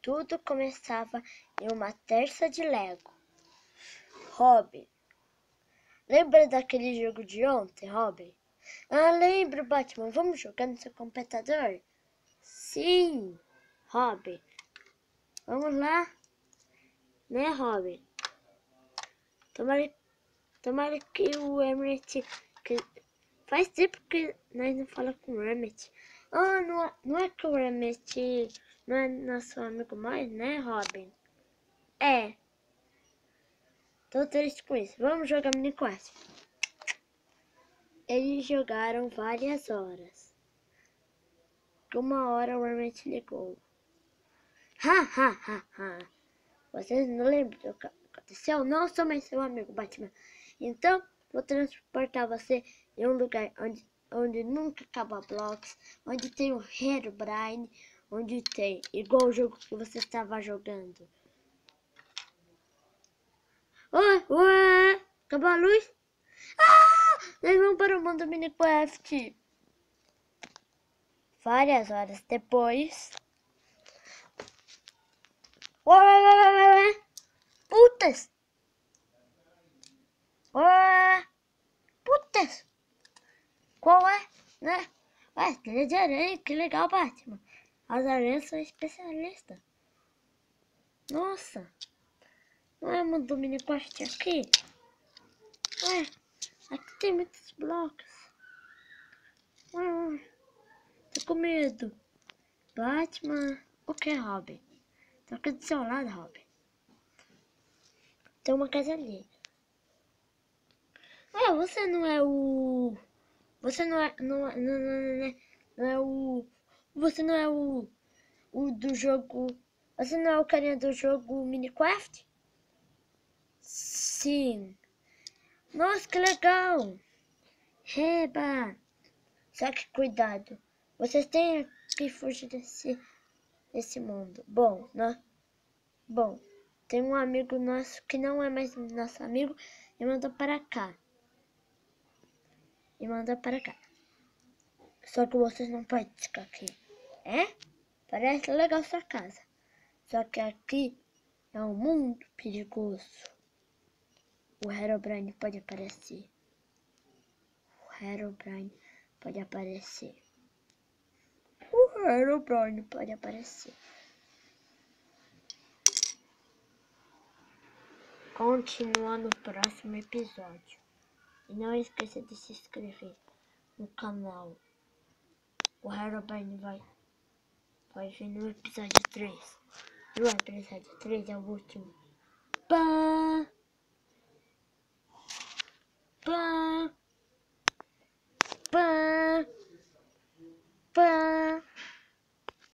Tudo começava em uma terça de Lego. Robin. Lembra daquele jogo de ontem, Robin? Ah, lembro, Batman. Vamos jogar no seu computador? Sim, Robin. Vamos lá, né, Robin? Tomara que o Emmett... Faz tempo que nós não falamos com o Emmett. Ah, não é que o Emmett não é nosso amigo mais, né, Robin? É. Tô triste com isso. Vamos jogar Minecraft. Eles jogaram várias horas. Uma hora o Emmett ligou. Ha. Vocês não lembram do que aconteceu? Não sou mais seu amigo, Batman. Então, vou transportar você em um lugar onde nunca acaba blocos, onde tem o Herobrine, onde tem igual o jogo que você estava jogando. Ué, acabou a luz? Nós vamos para o mundo Minecraft. Várias horas depois. Ué, putas! Ué, putas! Qual é, né? Ué, telha de aranha, que legal, Batman. As aranhas são especialistas. Nossa, não é mundo Minecraft aqui? Ué, aqui tem muitos blocos. Tô com medo. Batman, o que, Robin? Tô aqui do seu lado, Robin. Tem uma casa ali. Você não é o... Você não é... Não é o... Você não é o do jogo... Você não é o carinha do jogo Minecraft? Sim. Nossa, que legal. Reba. Só que cuidado. Vocês têm que fugir desse mundo. Bom, tem um amigo nosso que não é mais nosso amigo e mandou para cá. Só que vocês não podem ficar aqui. É? Parece legal sua casa. Só que aqui é um mundo perigoso. O Herobrine pode aparecer. O Herobrine pode aparecer. Continua no próximo episódio. E não esqueça de se inscrever no canal. O Herobrine vai vir no episódio 3. E o episódio 3 é o último. Pá!